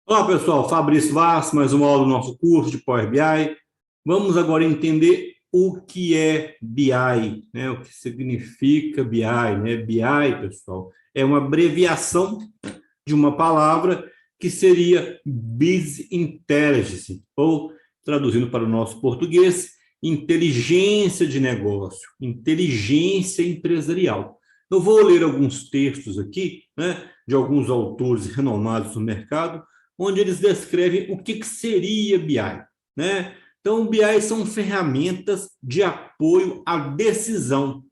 Olá, pessoal. Fabrício Vaz, mais uma aula do nosso curso de Power BI. Vamos agora entender o que é BI, né? O que significa BI, né? BI, pessoal, é uma abreviação de uma palavra que seria Business Intelligence, ou traduzindo para o nosso português, inteligência de negócio, inteligência empresarial. Eu vou ler alguns textos aqui, né, de alguns autores renomados no mercado, onde eles descrevem o que seria BI, né? Então, BI são ferramentas de apoio à decisão,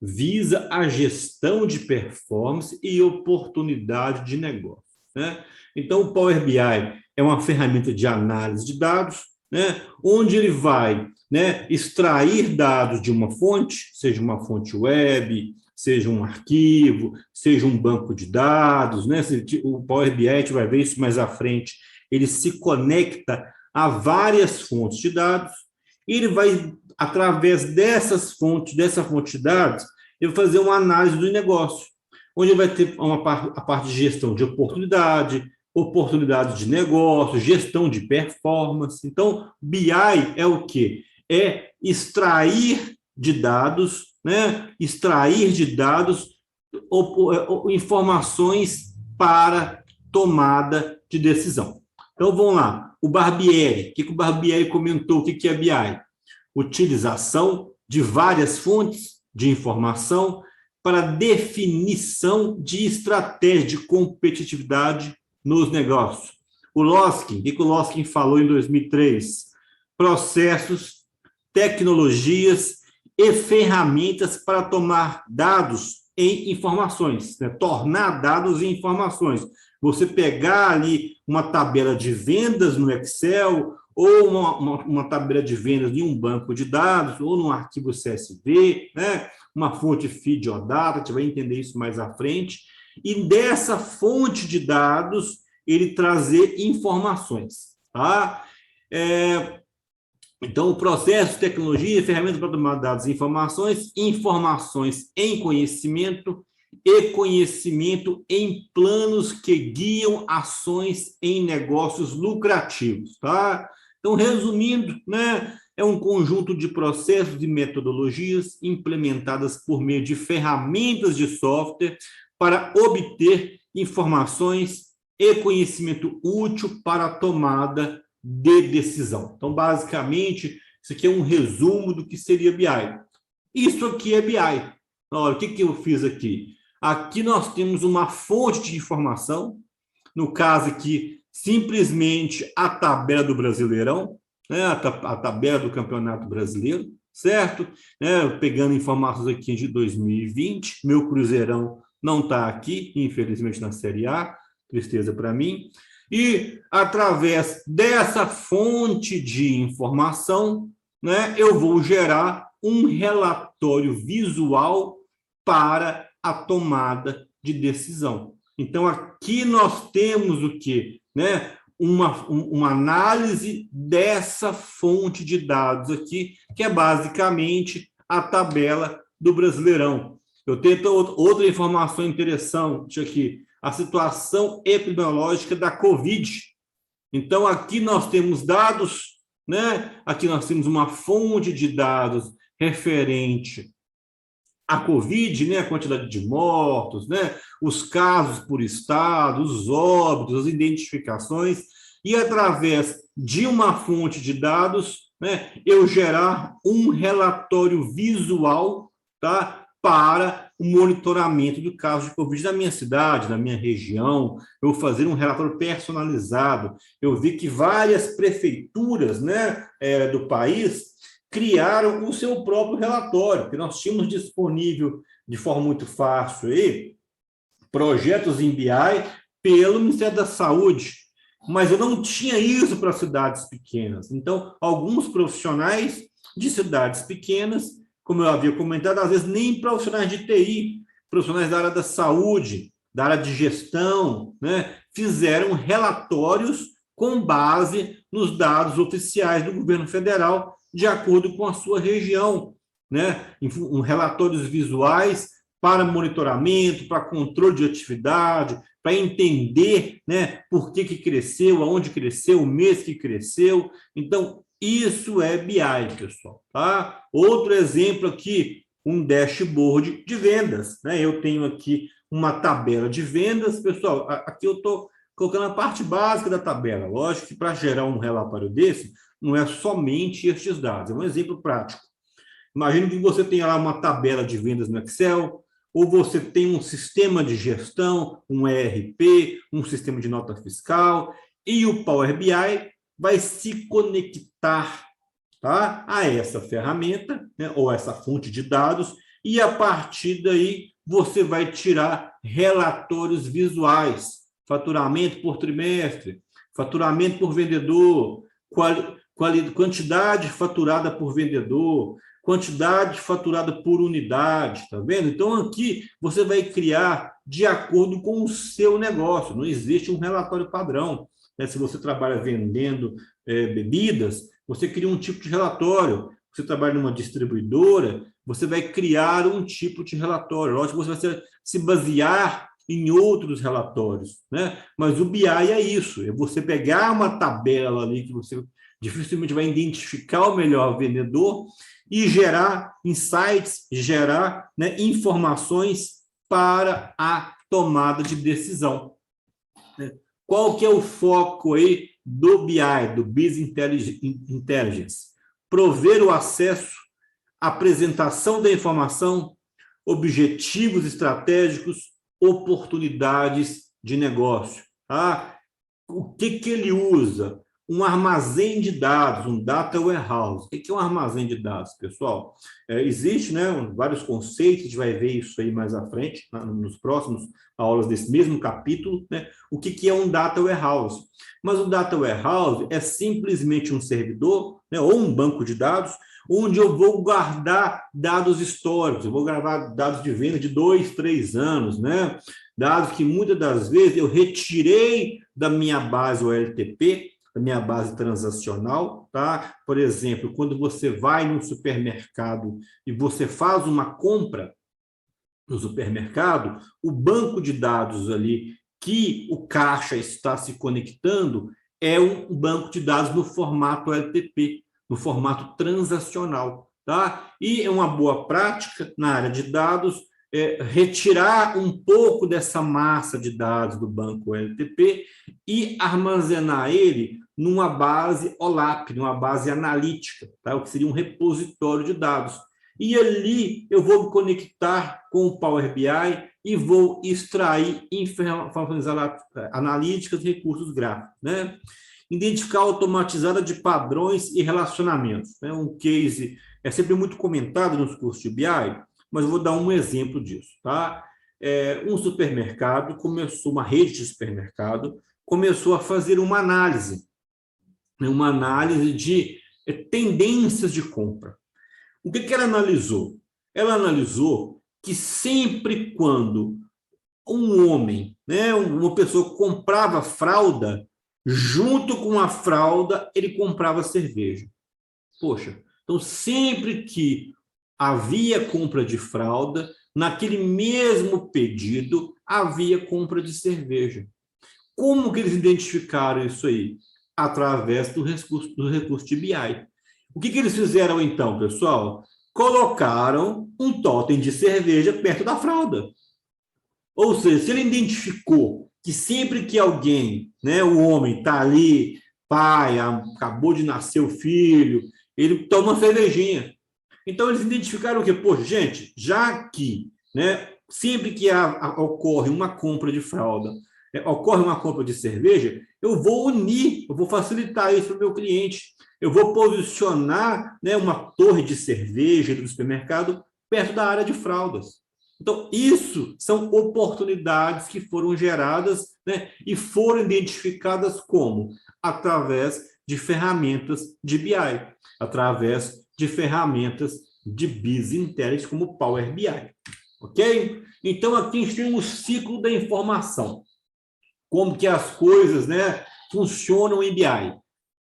visa a gestão de performance e oportunidade de negócio, né? Então, o Power BI é uma ferramenta de análise de dados, né, onde ele vai, né, extrair dados de uma fonte, seja uma fonte web, seja um arquivo, seja um banco de dados, né? O Power BI, a gente vai ver isso mais à frente, ele se conecta a várias fontes de dados e ele vai, através dessa fonte de dados, ele vai fazer uma análise do negócio, onde ele vai ter a parte de gestão de oportunidade de negócio, gestão de performance. Então, BI é o quê? É extrair de dados, né? Extrair de dados informações para tomada de decisão. Então, vamos lá. O Barbieri, o que o Barbieri comentou? O que é BI? Utilização de várias fontes de informação para definição de estratégia de competitividade nos negócios. O Loskin, o que o Loskin falou em 2003? Processos, tecnologias e ferramentas para tomar dados em informações, né? Tornar dados em informações. Você pegar ali uma tabela de vendas no Excel, ou uma tabela de vendas em um banco de dados, ou num arquivo CSV, né? Uma fonte feed ou data, a gente vai entender isso mais à frente, e dessa fonte de dados, ele trazer informações, tá? Então, o processo, tecnologia, ferramentas para tomar dados e informações, informações em conhecimento e conhecimento em planos que guiam ações em negócios lucrativos, tá? Então, resumindo, né, é um conjunto de processos e metodologias implementadas por meio de ferramentas de software para obter informações e conhecimento útil para a tomada de decisão. Então, basicamente, isso aqui é um resumo do que seria BI. Isso aqui é BI. Olha, o que eu fiz aqui? Aqui nós temos uma fonte de informação, no caso aqui, simplesmente a tabela do Brasileirão, né? A tabela do Campeonato Brasileiro, certo? Pegando informações aqui de 2020, meu Cruzeirão não está aqui, infelizmente, na Série A, tristeza para mim. E, através dessa fonte de informação, né, eu vou gerar um relatório visual para a tomada de decisão. Então, aqui nós temos o quê? Né? Uma análise dessa fonte de dados aqui, que é basicamente a tabela do Brasileirão. Eu tenho outra informação interessante aqui, a situação epidemiológica da Covid. Então, aqui nós temos dados, né? Aqui nós temos uma fonte de dados referente à Covid, né? A quantidade de mortos, né? Os casos por estado, os óbitos, as identificações, e através de uma fonte de dados, né, eu gerar um relatório visual, tá, para o monitoramento do caso de Covid na minha cidade, na minha região. Eu vou fazer um relatório personalizado. Eu vi que várias prefeituras, né, do país criaram o seu próprio relatório, que nós tínhamos disponível de forma muito fácil aí, projetos em BI pelo Ministério da Saúde, mas eu não tinha isso para cidades pequenas. Então, alguns profissionais de cidades pequenas, como eu havia comentado, às vezes nem profissionais de TI, profissionais da área da saúde, da área de gestão, né, fizeram relatórios com base nos dados oficiais do governo federal, de acordo com a sua região, né, relatórios visuais para monitoramento, para controle de atividade, para entender, né, por que cresceu, aonde cresceu, o mês que cresceu. Então, isso é BI, pessoal. Tá? Outro exemplo aqui, um dashboard de vendas. Né? Eu tenho aqui uma tabela de vendas. Pessoal, aqui eu estou colocando a parte básica da tabela. Lógico que para gerar um relatório desse, não é somente estes dados. É um exemplo prático. Imagine que você tenha lá uma tabela de vendas no Excel, ou você tem um sistema de gestão, um ERP, um sistema de nota fiscal, e o Power BI vai se conectar, tá, a essa ferramenta, né, ou essa fonte de dados, e a partir daí você vai tirar relatórios visuais, faturamento por trimestre, faturamento por vendedor, quantidade faturada por vendedor, quantidade faturada por unidade, tá vendo? Então, aqui você vai criar de acordo com o seu negócio, não existe um relatório padrão. Né? Se você trabalha vendendo bebidas, você cria um tipo de relatório. Você trabalha numa distribuidora, você vai criar um tipo de relatório. Lógico que você vai se basear em outros relatórios, né? Mas o BI é isso, é você pegar uma tabela ali que você dificilmente vai identificar o melhor vendedor e gerar insights, gerar, né, informações para a tomada de decisão. Qual que é o foco aí do BI, do Business Intelligence? Prover o acesso, apresentação da informação, objetivos estratégicos, oportunidades de negócio. Tá? O que ele usa? Um armazém de dados, um data warehouse. O que é um armazém de dados, pessoal? Existe, né, vários conceitos, a gente vai ver isso aí mais à frente, nos próximos aulas desse mesmo capítulo, né? O que é um data warehouse? Mas o data warehouse é simplesmente um servidor, né, ou um banco de dados, onde eu vou guardar dados históricos, eu vou gravar dados de venda de 2, 3 anos, né? Dados que muitas das vezes eu retirei da minha base OLTP, da minha base transacional, tá? Por exemplo, quando você vai num supermercado e você faz uma compra no supermercado, o banco de dados ali que o caixa está se conectando é um banco de dados no formato LTP, no formato transacional, tá? E é uma boa prática na área de dados retirar um pouco dessa massa de dados do banco LTP e armazenar ele numa base OLAP, numa base analítica, tá? O que seria um repositório de dados. E ali eu vou me conectar com o Power BI e vou extrair informações analíticas e recursos gráficos, né? Identificar automatizada de padrões e relacionamentos. Né? Um case é sempre muito comentado nos cursos de BI, mas eu vou dar um exemplo disso. Tá? Um supermercado começou, uma rede de supermercado, começou a fazer uma análise de tendências de compra. O que ela analisou? Ela analisou que sempre quando um homem, né, uma pessoa comprava fralda, junto com a fralda, ele comprava cerveja. Poxa, então sempre que havia compra de fralda, naquele mesmo pedido, havia compra de cerveja. Como que eles identificaram isso aí? Através do recurso de BI. O que eles fizeram então, pessoal? Colocaram um totem de cerveja perto da fralda. Ou seja, se ele identificou que sempre que alguém, né, o homem está ali, pai, acabou de nascer o filho, ele toma uma cervejinha. Então, eles identificaram o quê? Pô, gente, já que, né, sempre que ocorre uma compra de fralda, ocorre uma compra de cerveja, eu vou unir, eu vou facilitar isso para o meu cliente. Eu vou posicionar, né, uma torre de cerveja do supermercado perto da área de fraldas. Então, isso são oportunidades que foram geradas, né, e foram identificadas como? Através de ferramentas de BI, através de ferramentas de Business Intelligence, como Power BI. Ok? Então, aqui a gente tem um ciclo da informação. Como que as coisas, né, funcionam em BI.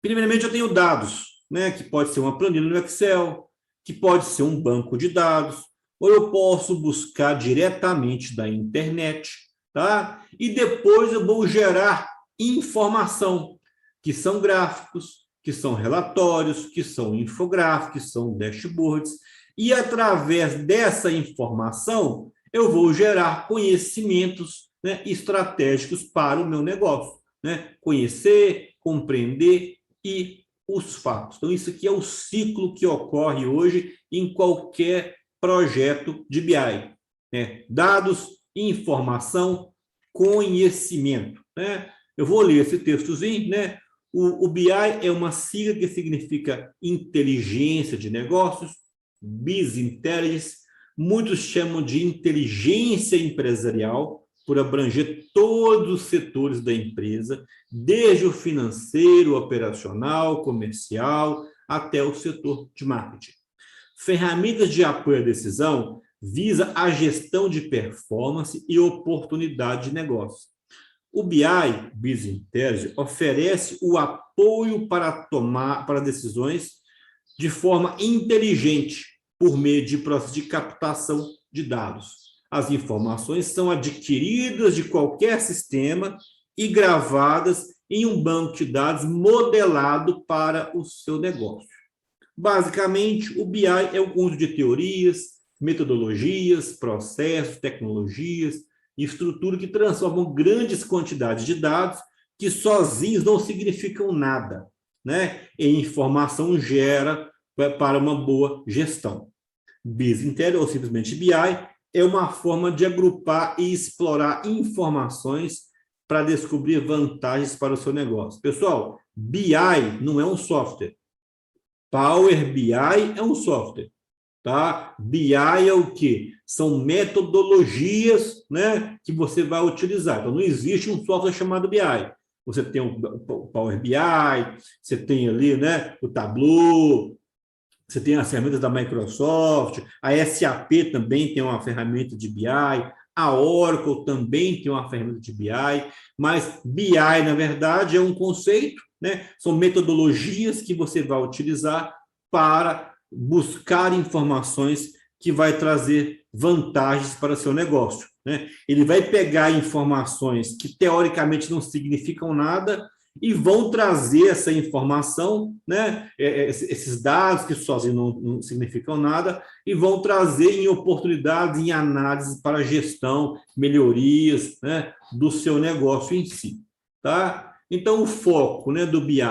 Primeiramente, eu tenho dados, né, que pode ser uma planilha no Excel, que pode ser um banco de dados, ou eu posso buscar diretamente da internet, tá? E depois eu vou gerar informação, que são gráficos, que são relatórios, que são infográficos, que são dashboards, e através dessa informação eu vou gerar conhecimentos, né, estratégicos para o meu negócio, né? Conhecer, compreender e os fatos. Então, isso aqui é o ciclo que ocorre hoje em qualquer projeto de BI, né? Dados, informação, conhecimento, né? Eu vou ler esse textozinho, né? O BI é uma sigla que significa inteligência de negócios, Business Intelligence, muitos chamam de inteligência empresarial, por abranger todos os setores da empresa, desde o financeiro, operacional, comercial, até o setor de marketing. Ferramentas de apoio à decisão visa a gestão de performance e oportunidade de negócio. O BI, Business Intelligence, oferece o apoio para decisões de forma inteligente por meio de processo de captação de dados. As informações são adquiridas de qualquer sistema e gravadas em um banco de dados modelado para o seu negócio. Basicamente, o BI é o conjunto de teorias, metodologias, processos, tecnologias e estrutura que transformam grandes quantidades de dados que sozinhos não significam nada, né? E informação gera para uma boa gestão. Business Intelligence, ou simplesmente BI, é uma forma de agrupar e explorar informações para descobrir vantagens para o seu negócio. Pessoal, BI não é um software. Power BI é um software. Tá? BI é o quê? São metodologias, né, que você vai utilizar. Então, não existe um software chamado BI. Você tem o Power BI, você tem ali, né, o Tableau, você tem as ferramentas da Microsoft, a SAP também tem uma ferramenta de BI, a Oracle também tem uma ferramenta de BI, mas BI, na verdade, é um conceito, né? São metodologias que você vai utilizar para buscar informações que vai trazer vantagens para o seu negócio, né? Ele vai pegar informações que, teoricamente, não significam nada e vão trazer essa informação, né? Esses dados que sozinhos não significam nada, e vão trazer em oportunidades, em análises para gestão, melhorias, né, do seu negócio em si. Tá? Então, o foco, né, do BI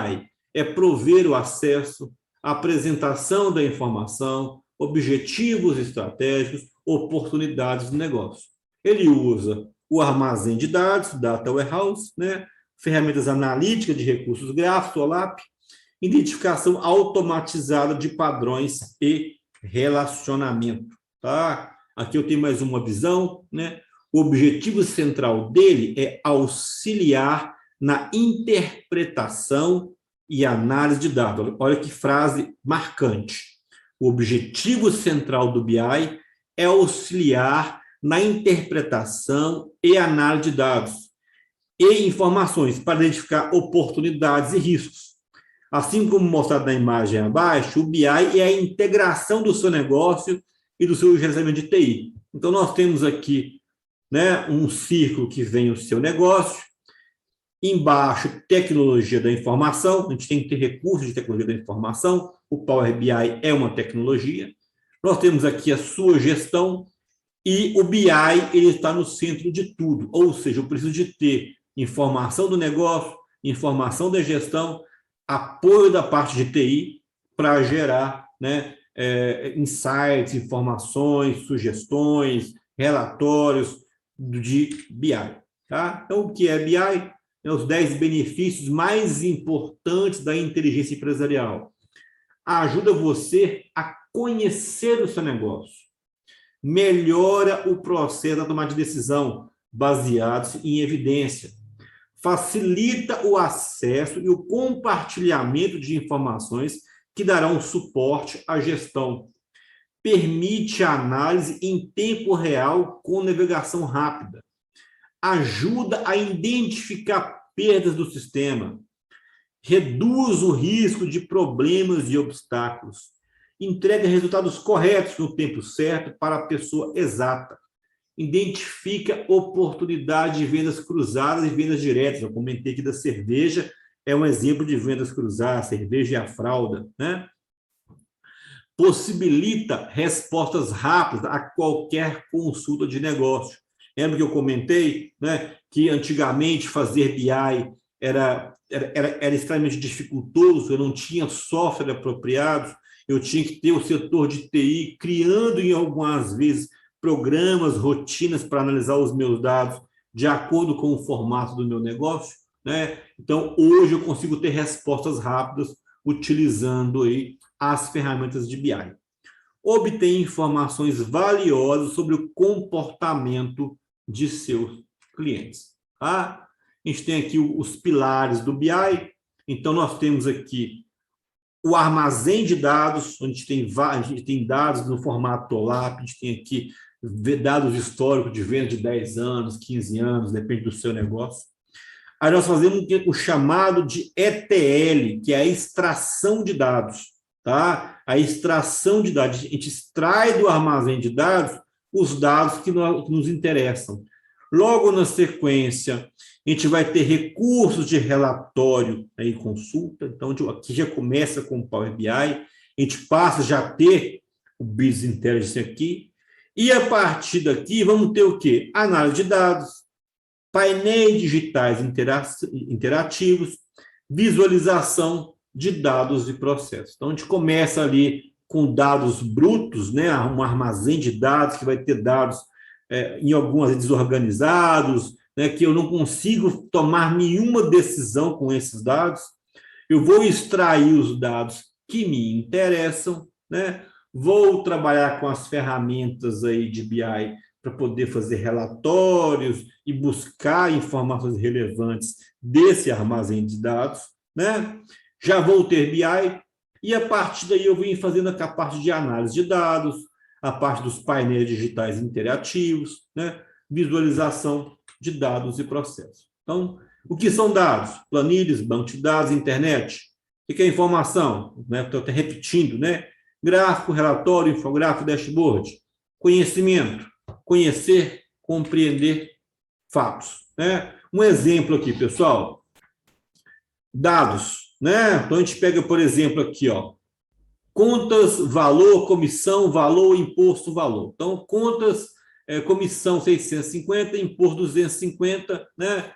é prover o acesso, a apresentação da informação, objetivos estratégicos, oportunidades de negócio. Ele usa o armazém de dados, Data Warehouse, né? Ferramentas analíticas de recursos gráficos, OLAP, identificação automatizada de padrões e relacionamento. Tá? Aqui eu tenho mais uma visão, né? O objetivo central dele é auxiliar na interpretação e análise de dados. Olha que frase marcante. O objetivo central do BI é auxiliar na interpretação e análise de dados e informações para identificar oportunidades e riscos. Assim como mostrado na imagem abaixo, o BI é a integração do seu negócio e do seu gerenciamento de TI. Então, nós temos aqui, né, um círculo que vem o seu negócio, embaixo, tecnologia da informação, a gente tem que ter recursos de tecnologia da informação, o Power BI é uma tecnologia. Nós temos aqui a sua gestão e o BI ele está no centro de tudo, ou seja, eu preciso de ter informação do negócio, informação da gestão, apoio da parte de TI para gerar, né, insights, informações, sugestões, relatórios de BI. Tá? Então, o que é BI? É os 10 benefícios mais importantes da inteligência empresarial. Ajuda você a conhecer o seu negócio. Melhora o processo da tomada de decisão, baseados em evidência. Facilita o acesso e o compartilhamento de informações que darão suporte à gestão. Permite a análise em tempo real com navegação rápida. Ajuda a identificar perdas do sistema. Reduz o risco de problemas e obstáculos. Entrega resultados corretos no tempo certo para a pessoa exata. identifica oportunidade de vendas cruzadas e vendas diretas. Eu comentei aqui da cerveja, é um exemplo de vendas cruzadas, cerveja e a fralda, né? Possibilita respostas rápidas a qualquer consulta de negócio. Lembra que eu comentei, né, que antigamente fazer BI era extremamente dificultoso, eu não tinha software apropriado, eu tinha que ter o setor de TI criando, em algumas vezes, programas, rotinas para analisar os meus dados de acordo com o formato do meu negócio, né? Então, hoje eu consigo ter respostas rápidas utilizando aí as ferramentas de BI. Obtém informações valiosas sobre o comportamento de seus clientes. Tá? A gente tem aqui os pilares do BI. Então, nós temos aqui o armazém de dados, onde a gente tem dados no formato OLAP, a gente tem aqui dados históricos de venda de 10 anos, 15 anos, depende do seu negócio. Aí nós fazemos o chamado de ETL, que é a extração de dados. Tá? A extração de dados. A gente extrai do armazém de dados os dados que nos interessam. Logo na sequência, a gente vai ter recursos de relatório e consulta. Então, aqui já começa com o Power BI. A gente passa já a ter o Business Intelligence aqui. E a partir daqui, vamos ter o quê? Análise de dados, painéis digitais interativos, visualização de dados e processos. Então, a gente começa ali com dados brutos, né? Um armazém de dados que vai ter dados em algumas desorganizados, né? Que eu não consigo tomar nenhuma decisão com esses dados. Eu vou extrair os dados que me interessam, né? Vou trabalhar com as ferramentas aí de BI para poder fazer relatórios e buscar informações relevantes desse armazém de dados, né? Já vou ter BI e a partir daí eu venho fazendo a parte de análise de dados, a parte dos painéis digitais interativos, né? Visualização de dados e processos. Então, o que são dados? Planilhas, banco de dados, internet. O que é informação? Estou até repetindo, né? Gráfico, relatório, infográfico, dashboard. Conhecimento. Conhecer, compreender fatos, né? Um exemplo aqui, pessoal. Dados, né? Então a gente pega, por exemplo, aqui, ó, contas, valor, comissão, valor, imposto, valor. Então, contas, comissão 650, imposto 250, né?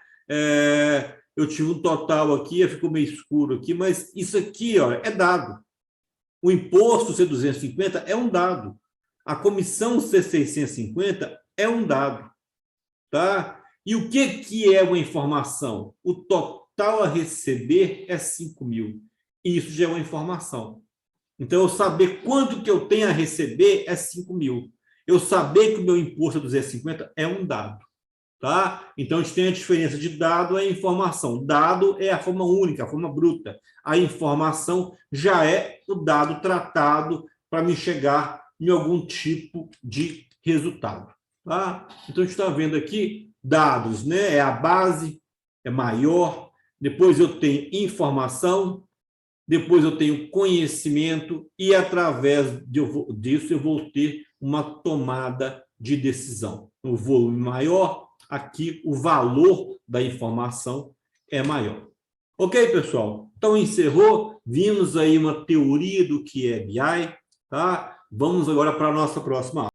Eu tive um total aqui, ficou meio escuro aqui, mas isso aqui, ó, é dado. O imposto ser 250 é um dado. A comissão ser 650 é um dado, tá? E o que é uma informação? O total a receber é 5 mil. Isso já é uma informação. Então, eu saber quanto que eu tenho a receber é 5 mil. Eu saber que o meu imposto é 250 é um dado, tá? Então, a gente tem a diferença de dado e informação. Dado é a forma única, a forma bruta. A informação já é o dado tratado para me chegar em algum tipo de resultado. Tá? Então, a gente está vendo aqui dados, né? É a base, é maior. Depois eu tenho informação, depois eu tenho conhecimento e, através disso, eu vou ter uma tomada de decisão. O volume maior, aqui o valor da informação é maior. Ok, pessoal? Então, encerrou. Vimos aí uma teoria do que é BI, tá? Vamos agora para a nossa próxima aula.